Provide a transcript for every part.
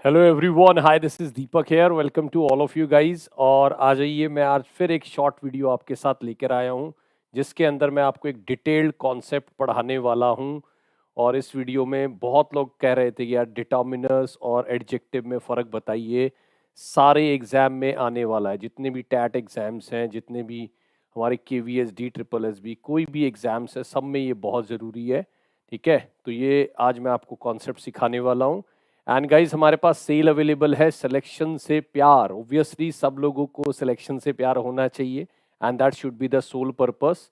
Hello everyone, hi, this is Deepak here. Welcome to all of you guys. और आ जाइए, मैं आज फिर एक शॉर्ट वीडियो आपके साथ लेकर आया हूँ जिसके अंदर मैं आपको एक डिटेल्ड कॉन्सेप्ट पढ़ाने वाला हूँ। और इस वीडियो में बहुत लोग कह रहे थे कि यार डिटर्मिनर्स और एडजेक्टिव में फ़र्क बताइए। सारे एग्ज़ाम में आने वाला है, जितने भी टैट एग्ज़ाम्स हैं, जितने भी हमारे KVS DSSB कोई भी एग्ज़ाम्स है, सब में ये बहुत ज़रूरी है। ठीक है, तो ये आज मैं आपको कॉन्सेप्ट सिखाने वाला हूँ। एंड गाइज, हमारे पास सेल अवेलेबल है, सिलेक्शन से प्यार। ऑब्वियसली सब लोगों को सिलेक्शन से प्यार होना चाहिए and that should be the sole purpose.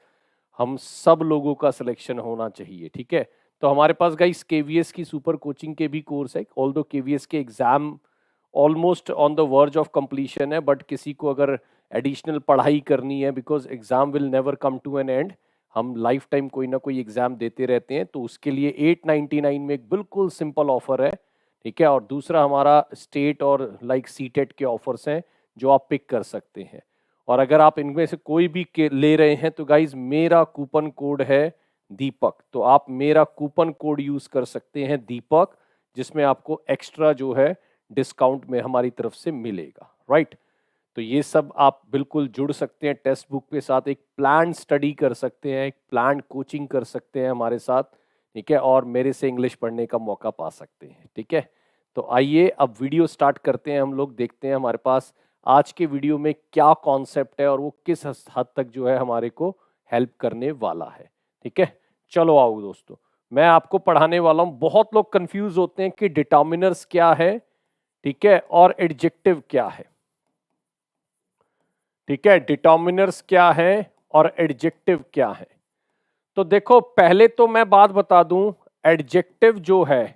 हम सब लोगों का सिलेक्शन होना चाहिए। ठीक है, तो हमारे पास गाइज KVS की सुपर कोचिंग के भी कोर्स है। ऑल्दो KVS के exam almost on the verge of completion है, बट किसी को अगर एडिशनल पढ़ाई करनी है, because exam will never come to an end, हम लाइफ टाइम कोई ना कोई एग्जाम देते रहते हैं, तो उसके लिए 899 में एक बिल्कुल सिंपल ऑफर है। ठीक है, और दूसरा हमारा स्टेट और लाइक सीटेट के ऑफर्स हैं जो आप पिक कर सकते हैं। और अगर आप इनमें से कोई भी ले रहे हैं तो गाइज मेरा कूपन कोड है दीपक, तो आप मेरा कूपन कोड यूज कर सकते हैं दीपक, जिसमें आपको एक्स्ट्रा जो है डिस्काउंट में हमारी तरफ से मिलेगा। राइट, तो ये सब आप बिल्कुल जुड़ सकते हैं टेक्स्ट बुक के साथ, एक प्लान स्टडी कर सकते हैं, एक प्लान कोचिंग कर सकते हैं हमारे साथ। ठीक है, और मेरे से इंग्लिश पढ़ने का मौका पा सकते हैं। ठीक है, तो आइए अब वीडियो स्टार्ट करते हैं। हम लोग देखते हैं हमारे पास आज के वीडियो में क्या कॉन्सेप्ट है और वो किस हद तक जो है हमारे को हेल्प करने वाला है। ठीक है, चलो आओ दोस्तों, मैं आपको पढ़ाने वाला हूँ। बहुत लोग कंफ्यूज होते हैं कि डिटर्मिनर्स क्या है, ठीक है, और एडजेक्टिव क्या है। ठीक है, डिटर्मिनर्स क्या है और एडजेक्टिव क्या है। तो देखो, पहले तो मैं बात बता दूं, एडजेक्टिव जो है,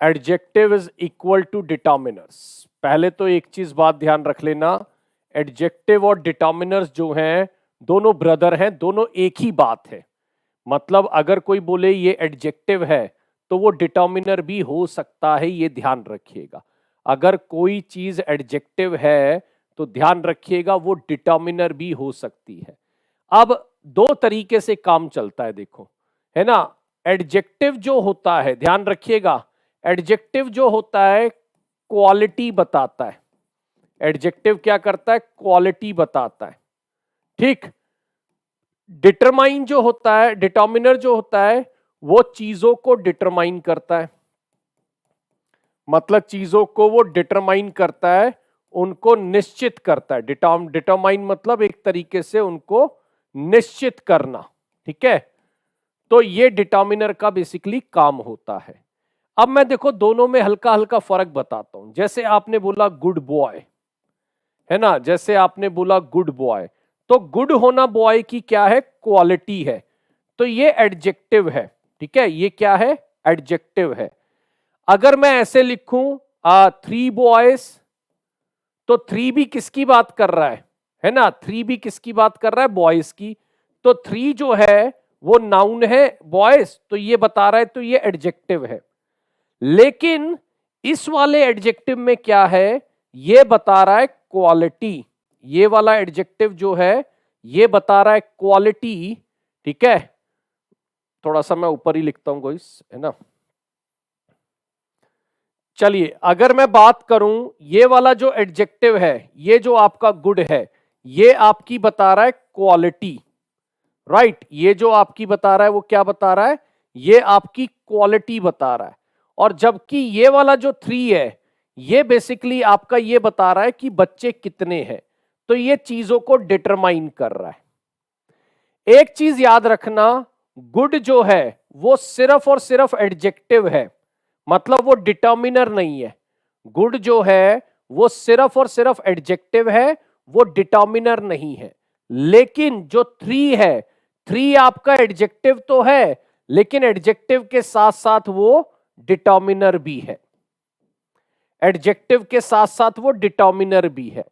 adjective is equal to determiners. पहले तो एक चीज बात ध्यान रख लेना, एडजेक्टिव और डिटर्मिनर्स जो हैं दोनों ब्रदर हैं, दोनों एक ही बात है। मतलब अगर कोई बोले ये एडजेक्टिव है तो वो डिटर्मिनर भी हो सकता है, ये ध्यान रखिएगा। अगर कोई चीज एडजेक्टिव है तो ध्यान रखिएगा वो डिटर्मिनर भी हो सकती है। अब दो तरीके से काम चलता है, देखो, है ना। एडजेक्टिव जो होता है, ध्यान रखिएगा, एडजेक्टिव जो होता है क्वालिटी बताता है। एडजेक्टिव क्या करता है? क्वालिटी बताता है। ठीक, डिटरमाइन जो होता है, डिटर्मिनर जो होता है, वो चीजों को डिटरमाइन करता है। मतलब चीजों को वो डिटरमाइन करता है, उनको निश्चित करता है। डिटरमाइन मतलब एक तरीके से उनको निश्चित करना। ठीक है, तो ये डिटर्मिनर का बेसिकली काम होता है। अब मैं देखो दोनों में हल्का हल्का फर्क बताता हूं। जैसे आपने बोला गुड बॉय, है ना, जैसे आपने बोला गुड बॉय, तो गुड होना बॉय की क्या है? क्वालिटी है, तो ये एडजेक्टिव है। ठीक है, ये क्या है? एडजेक्टिव है। अगर मैं ऐसे लिखूं 3 बॉयज, तो 3 भी किसकी बात कर रहा है ना, 3 भी किसकी बात कर रहा है? बॉयज की। तो 3 जो है वो नाउन है, बॉयज, तो ये बता रहा है, तो ये एडजेक्टिव है। लेकिन इस वाले एडजेक्टिव में क्या है? ये बता रहा है क्वालिटी। ये वाला एडजेक्टिव जो है ये बता रहा है क्वालिटी। ठीक है, थोड़ा सा मैं ऊपर ही लिखता हूं गाइस, है ना। चलिए, अगर मैं बात करूं, ये वाला जो एडजेक्टिव है, ये जो आपका गुड है, ये आपकी बता रहा है क्वालिटी। राइट, ये जो आपकी बता रहा है वो क्या बता रहा है? ये आपकी क्वालिटी बता रहा है। और जबकि ये वाला जो 3 है, ये बेसिकली आपका ये बता रहा है कि बच्चे कितने हैं। तो ये चीजों को डिटरमाइन कर रहा है। एक चीज याद रखना, गुड जो है वो सिर्फ और सिर्फ एडजेक्टिव है, मतलब वो डिटर्मिनर नहीं है। गुड जो है वो सिर्फ और सिर्फ एडजेक्टिव है, वो डिटर्मिनर नहीं है। लेकिन जो 3 है, 3 आपका एडजेक्टिव तो है, लेकिन एडजेक्टिव के साथ साथ वो डिटर्मिनर भी है। एडजेक्टिव के साथ साथ वो डिटर्मिनर भी है।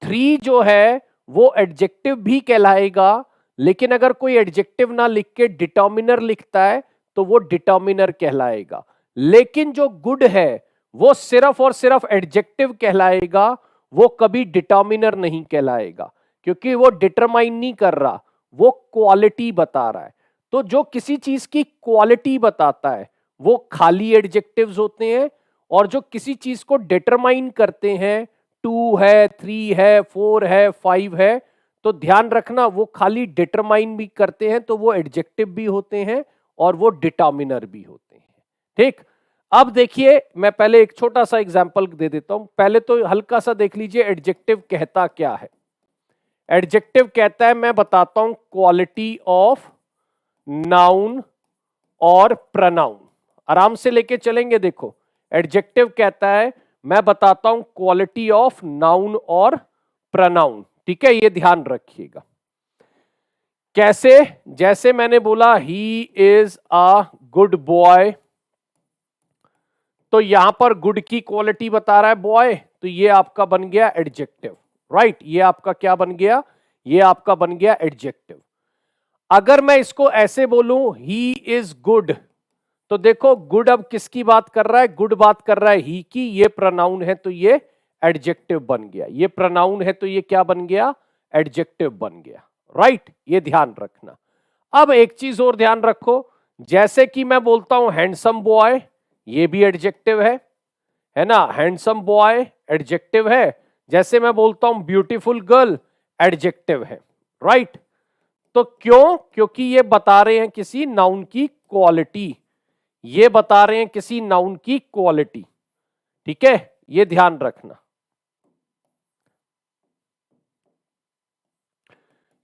3 जो है वो एडजेक्टिव भी कहलाएगा, लेकिन अगर कोई एडजेक्टिव ना लिख के डिटर्मिनर लिखता है तो वो डिटर्मिनर कहलाएगा। लेकिन जो गुड है वो सिर्फ और सिर्फ एडजेक्टिव कहलाएगा, वो कभी डिटर्मिनर नहीं कहलाएगा, क्योंकि वो डिटरमाइन नहीं कर रहा, वो क्वालिटी बता रहा है। तो जो किसी चीज की क्वालिटी बताता है वो खाली एडजेक्टिव्स होते हैं, और जो किसी चीज को डिटरमाइन करते हैं, 2 है, 3 है, 4 है, 5 है, तो ध्यान रखना वो खाली डिटरमाइन भी करते हैं तो वो एडजेक्टिव भी होते हैं और वो डिटर्मिनर भी होते हैं। ठीक, अब देखिए मैं पहले एक छोटा सा एग्जांपल दे देता हूं। पहले तो हल्का सा देख लीजिए एडजेक्टिव कहता क्या है। एडजेक्टिव कहता है, मैं बताता हूं, क्वालिटी ऑफ नाउन और प्रनाउन। आराम से लेके चलेंगे। देखो एडजेक्टिव कहता है मैं बताता हूं क्वालिटी ऑफ नाउन और प्रनाउन। ठीक है, ये ध्यान रखिएगा। कैसे? जैसे मैंने बोला he is a good boy, तो यहां पर गुड की क्वालिटी बता रहा है बॉय, तो ये आपका बन गया एडजेक्टिव। राइट, ये आपका क्या बन गया? ये आपका बन गया एडजेक्टिव। अगर मैं इसको ऐसे बोलूं ही इज गुड, तो देखो गुड अब किसकी बात कर रहा है? गुड बात कर रहा है ही की, ये प्रनाउन है तो ये एडजेक्टिव बन गया। ये प्रनाउन है तो ये क्या बन गया? एडजेक्टिव बन गया। राइट, ये ध्यान रखना। अब एक चीज और ध्यान रखो, जैसे कि मैं बोलता हूं हैंडसम बॉय, ये भी एडजेक्टिव है ना? हैंडसम बॉय एडजेक्टिव है। जैसे मैं बोलता हूं ब्यूटीफुल गर्ल, एडजेक्टिव है। राइट, तो क्यों? क्योंकि ये बता रहे हैं किसी नाउन की क्वालिटी, ये बता रहे हैं किसी नाउन की क्वालिटी। ठीक है, ये ध्यान रखना।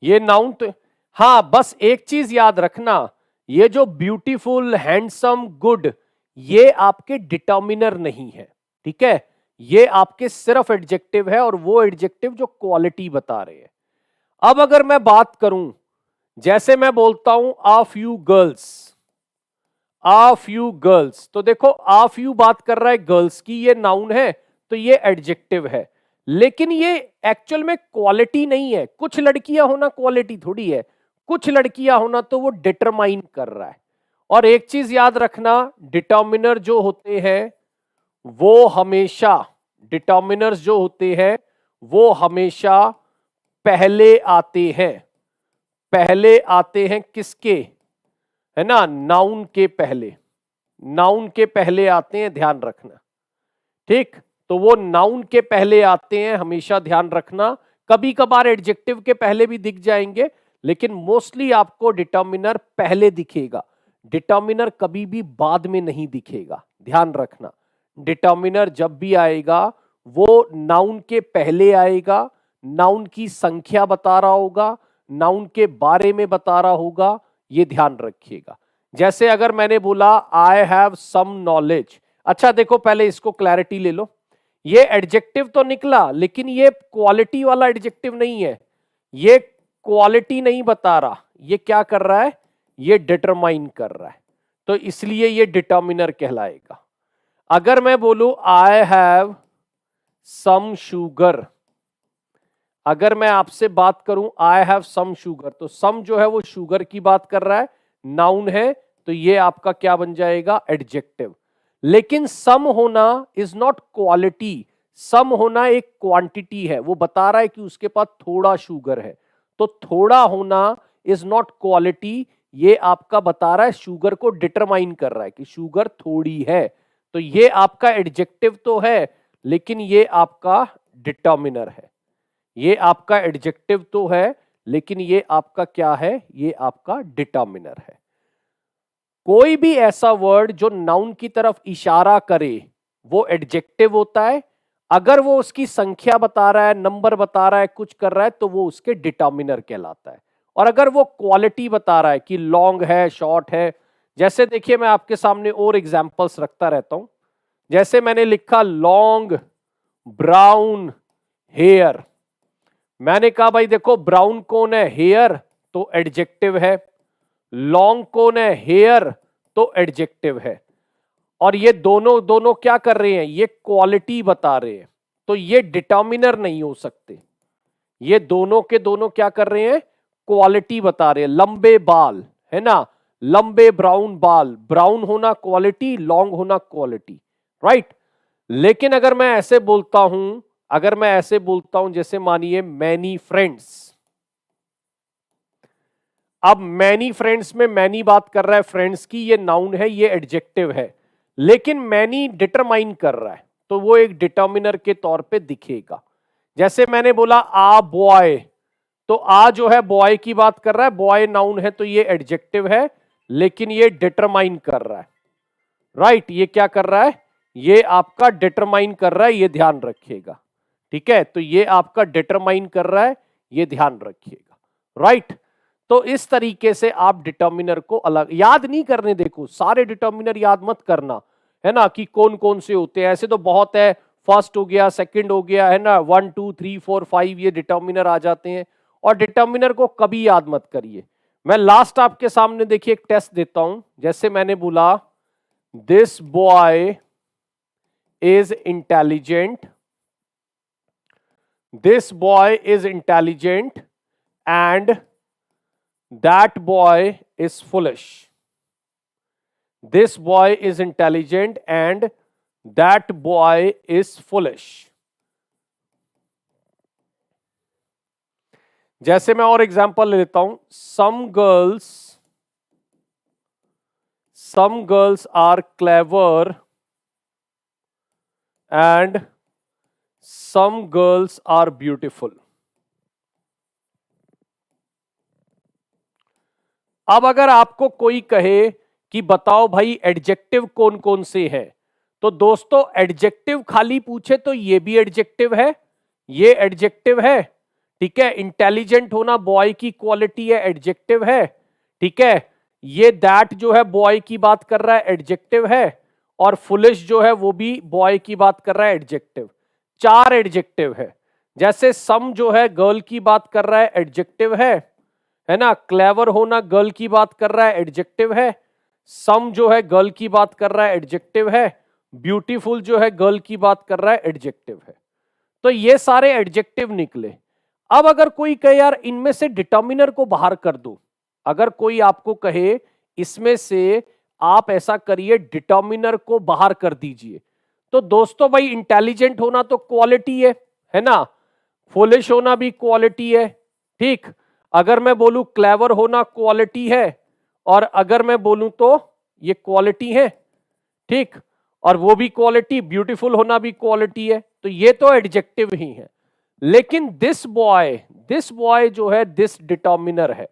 ये नाउन तो, हाँ बस एक चीज याद रखना, ये जो ब्यूटीफुल, हैंडसम, गुड, ये आपके डिटर्मिनर नहीं है। ठीक है, ये आपके सिर्फ एडजेक्टिव है और वो एडजेक्टिव जो क्वालिटी बता रहे हैं। अब अगर मैं बात करूं, जैसे मैं बोलता हूं आ फ्यू गर्ल्स, आ फ्यू गर्ल्स, तो देखो आ फ्यू बात कर रहा है गर्ल्स की, ये नाउन है तो ये एडजेक्टिव है। लेकिन ये एक्चुअल में क्वालिटी नहीं है। कुछ लड़कियां होना क्वालिटी थोड़ी है, कुछ लड़कियां होना तो वो डिटरमाइन कर रहा है। और एक चीज याद रखना, डिटर्मिनर जो होते हैं वो हमेशा, डिटर्मिनर्स जो होते हैं वो हमेशा पहले आते हैं। पहले आते हैं किसके? है ना, नाउन के पहले। नाउन के पहले आते हैं, ध्यान रखना। ठीक, तो वो नाउन के पहले आते हैं, हमेशा ध्यान रखना। कभी कभार एडजेक्टिव के पहले भी दिख जाएंगे, लेकिन मोस्टली आपको डिटर्मिनर पहले दिखेगा। डिटर्मिनर कभी भी बाद में नहीं दिखेगा, ध्यान रखना। डिटर्मिनर जब भी आएगा वो नाउन के पहले आएगा, नाउन की संख्या बता रहा होगा, नाउन के बारे में बता रहा होगा, ये ध्यान रखिएगा। जैसे अगर मैंने बोला आई हैव सम नॉलेज, अच्छा देखो पहले इसको क्लैरिटी ले लो। ये एडजेक्टिव तो निकला, लेकिन ये क्वालिटी वाला एडजेक्टिव नहीं है। ये क्वालिटी नहीं बता रहा, ये क्या कर रहा है? ये डिटरमाइन कर रहा है, तो इसलिए ये डिटर्मिनर कहलाएगा। अगर मैं बोलूं आई हैव सम शुगर, अगर मैं आपसे बात करूं आई हैव सम शुगर, तो सम जो है वो शुगर की बात कर रहा है, नाउन है, तो ये आपका क्या बन जाएगा? एडजेक्टिव। लेकिन सम होना इज नॉट क्वालिटी, सम होना एक क्वांटिटी है। वो बता रहा है कि उसके पास थोड़ा शुगर है, तो थोड़ा होना इज नॉट क्वालिटी, ये आपका बता रहा है, शुगर को डिटरमाइन कर रहा है कि शुगर थोड़ी है। तो ये आपका एडजेक्टिव तो है, लेकिन ये आपका डिटर्मिनर है। ये आपका एडजेक्टिव तो है, लेकिन ये आपका क्या है? ये आपका डिटर्मिनर है। कोई भी ऐसा वर्ड जो नाउन की तरफ इशारा करे वो एडजेक्टिव होता है। अगर वो उसकी संख्या बता रहा है, नंबर बता रहा है, कुछ कर रहा है, तो वो उसके डिटर्मिनर कहलाता है। और अगर वो क्वालिटी बता रहा है कि लॉन्ग है, शॉर्ट है, जैसे देखिए मैं आपके सामने और एग्जांपल्स रखता रहता हूं। जैसे मैंने लिखा लॉन्ग ब्राउन हेयर, मैंने कहा भाई देखो ब्राउन कौन है? हेयर, तो एडजेक्टिव है। लॉन्ग कौन है? हेयर, तो एडजेक्टिव है। और ये दोनों दोनों क्या कर रहे हैं? ये क्वालिटी बता रहे हैं, तो ये डिटर्मिनर नहीं हो सकते। ये दोनों के दोनों क्या कर रहे हैं? क्वालिटी बता रहे हैं। लंबे बाल, है ना, लंबे ब्राउन बाल, ब्राउन होना क्वालिटी, लॉन्ग होना क्वालिटी। राइट, लेकिन अगर मैं ऐसे बोलता हूं, अगर मैं ऐसे बोलता हूं जैसे मानिए मैनी फ्रेंड्स, अब मैनी फ्रेंड्स में मैनी बात कर रहा है फ्रेंड्स की, ये नाउन है, ये एडजेक्टिव है। लेकिन मैनी डिटरमाइन कर रहा है, तो वो एक डिटर्मिनर के तौर पे दिखेगा। जैसे मैंने बोला आ बॉय, तो आ जो है बॉय की बात कर रहा है, बॉय नाउन है तो ये एडजेक्टिव है, लेकिन ये डिटरमाइन कर रहा है, राइट। ये क्या कर रहा है, ये आपका डिटरमाइन कर रहा है, ये ध्यान रखिएगा, ठीक है। तो ये आपका डिटरमाइन कर रहा है, ये ध्यान रखिएगा, राइट। तो इस तरीके से आप डिटर्मिनर को अलग याद नहीं करने, देखो सारे डिटर्मिनर याद मत करना, है ना, कि कौन कौन से होते हैं। ऐसे तो बहुत है, फर्स्ट हो गया, सेकंड हो गया, है ना, 1 2 3 4 5 ये डिटर्मिनर आ जाते हैं। और डिटर्मिनर को कभी याद मत करिए। मैं लास्ट आपके सामने देखिए एक टेस्ट देता हूं। जैसे मैंने बोला this boy is intelligent, this boy is intelligent and that boy is foolish. This boy is intelligent and that boy is foolish. जैसे मैं और एग्जांपल ले लेता हूं, some girls are clever and some girls are beautiful. अब अगर आपको कोई कहे कि बताओ भाई एडजेक्टिव कौन कौन से हैं, तो दोस्तों एडजेक्टिव खाली पूछे तो ये भी एडजेक्टिव है, ये एडजेक्टिव है, ठीक है। इंटेलिजेंट होना बॉय की क्वालिटी है, एडजेक्टिव है, ठीक है। ये दैट जो है बॉय की बात कर रहा है, एडजेक्टिव है। और फुलिश जो है वो भी बॉय की बात कर रहा है, एडजेक्टिव। 4 एडजेक्टिव है। जैसे सम जो है गर्ल की बात कर रहा है, एडजेक्टिव है ना। क्लेवर होना गर्ल की बात कर रहा है, एडजेक्टिव है। सम जो है गर्ल की बात कर रहा है, एडजेक्टिव है। ब्यूटीफुल जो है गर्ल की बात कर रहा है, एडजेक्टिव है। तो ये सारे एडजेक्टिव निकले। अब अगर कोई कहे यार इनमें से डिटर्मिनर को बाहर कर दो, अगर कोई आपको कहे इसमें से आप ऐसा करिए डिटर्मिनर को बाहर कर दीजिए, तो दोस्तों भाई इंटेलिजेंट होना तो क्वालिटी है ना, फुलिश होना भी क्वालिटी है, ठीक। अगर मैं बोलूं क्लेवर होना क्वालिटी है, और अगर मैं बोलूं तो ये क्वालिटी है, ठीक। और वो भी क्वालिटी, ब्यूटीफुल होना भी क्वालिटी है, तो ये तो एडजेक्टिव ही है। लेकिन दिस बॉय जो है दिस डिटर्मिनर है,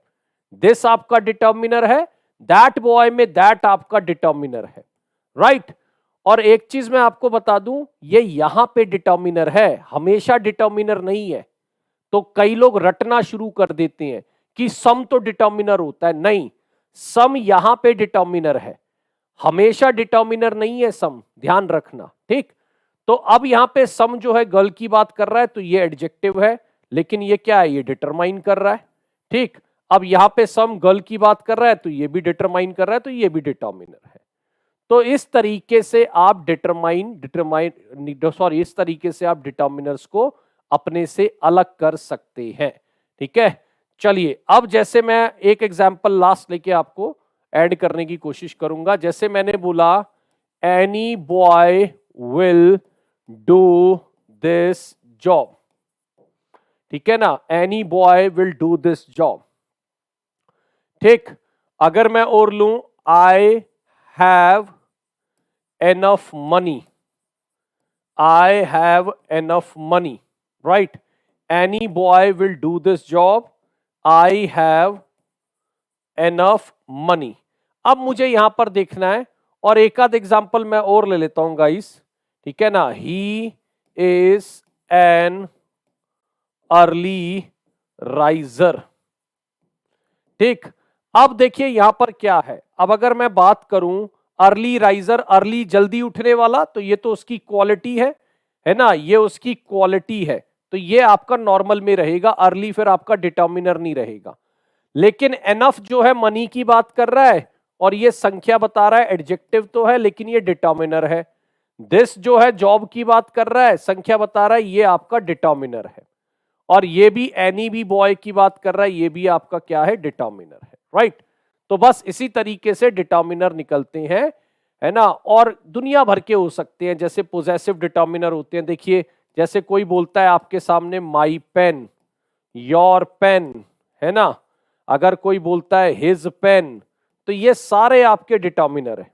दिस आपका डिटर्मिनर है, दैट बॉय में दैट आपका डिटर्मिनर है, राइट। और एक चीज मैं आपको बता दूं, ये यहां पे डिटर्मिनर है, हमेशा डिटर्मिनर नहीं है। तो कई लोग रटना शुरू कर देते हैं कि सम तो डिटर्मिनर होता है, नहीं, सम यहां पे डिटर्मिनर है, हमेशा डिटर्मिनर नहीं है सम, ध्यान रखना, ठीक। तो अब यहां पे सम जो है गर्ल की बात कर रहा है, तो ये एडजेक्टिव है, लेकिन ये क्या है, ये डिटरमाइन कर रहा है, ठीक। अब यहां पे सम गर्ल की बात कर रहा है, तो ये भी डिटरमाइन कर रहा है, तो ये भी डिटर्मिनर है। तो इस तरीके से आप इस तरीके से आप डिटर्मिनर्स को अपने से अलग कर सकते हैं, ठीक है। चलिए अब जैसे मैं एक एग्जांपल लास्ट लेके आपको ऐड करने की कोशिश करूंगा। जैसे मैंने बोला any boy will do this job, ठीक है ना, any boy will do this job, ठीक। अगर मैं और लूं I have enough money, I have enough money, right? Any boy will do this job. I have enough money. अब मुझे यहां पर देखना है, और एक आध एग्जाम्पल मैं और ले लेता हूं गाइस, ठीक है ना। He is an early riser, ठीक। अब देखिए यहां पर क्या है, अब अगर मैं बात करूं अर्ली राइजर, अर्ली जल्दी उठने वाला, तो ये तो उसकी क्वालिटी है ना, ये उसकी क्वालिटी है, तो ये आपका नॉर्मल में रहेगा, अर्ली फिर आपका डिटर्मिनर नहीं रहेगा। लेकिन एनफ जो है मनी की बात कर रहा है, और ये संख्या बता रहा है, एडजेक्टिव तो है लेकिन ये डिटर्मिनर है। दिस जो है जॉब की बात कर रहा है, संख्या बता रहा है, ये आपका डिटर्मिनर है। और ये भी एनी भी बॉय की बात कर रहा है, ये भी आपका क्या है, डिटर्मिनर है, राइट। तो बस इसी तरीके से डिटर्मिनर निकलते हैं, है ना। और दुनिया भर के हो सकते हैं, जैसे पोजेसिव डिटर्मिनर होते हैं। देखिए जैसे कोई बोलता है आपके सामने माई पेन, योर पेन, है ना। अगर कोई बोलता है हिज पेन, तो ये सारे आपके डिटर्मिनर है,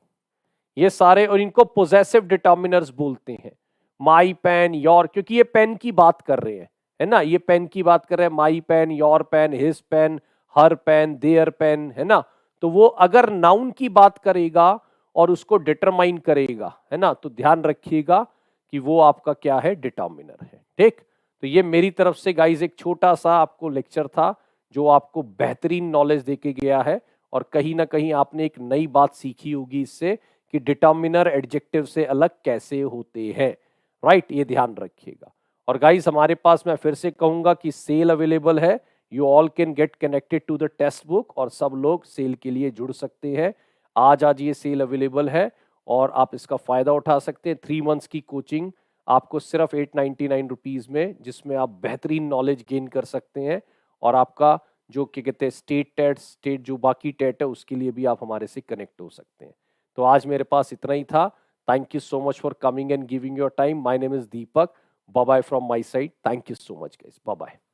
ये सारे, और इनको पोजेसिव डिटर्मिनर्स बोलते हैं। माई पेन, योर, क्योंकि ये पेन की बात कर रहे हैं, है ना, ये पेन की बात कर रहे हैं, my pen, your pen, his pen, her pen, there pen, है ना। तो वो अगर नाउन की बात करेगा और उसको डिटरमाइन करेगा, है ना, तो ध्यान रखिएगा कि वो आपका क्या है, डिटर्मिनर है। ठीक, तो ये मेरी तरफ से गाइज एक छोटा सा आपको लेक्चर था जो आपको बेहतरीन नॉलेज देके गया है, और कहीं ना कहीं आपने एक नई बात सीखी होगी इससे कि डिटर्मिनर एडजेक्टिव से अलग कैसे होते हैं। राइट, ये ध्यान रखिएगा। और गाइस हमारे पास, मैं फिर से कहूंगा कि सेल अवेलेबल है, you all can get connected to the textbook, और सब लोग सेल के लिए जुड़ सकते हैं। आज ये सेल अवेलेबल है और आप इसका फायदा उठा सकते हैं। 3 मंथ्स की कोचिंग आपको सिर्फ 899 रुपीज में, जिसमें आप बेहतरीन नॉलेज गेन कर सकते हैं, और आपका जो क्या कहते हैं स्टेट टेट, स्टेट जो बाकी टेट है उसके लिए भी आप हमारे से कनेक्ट हो सकते हैं। तो आज मेरे पास इतना ही था। Thank you so much for coming and giving your time. My name is Deepak. Bye bye from my side. Thank you so much guys. Bye bye.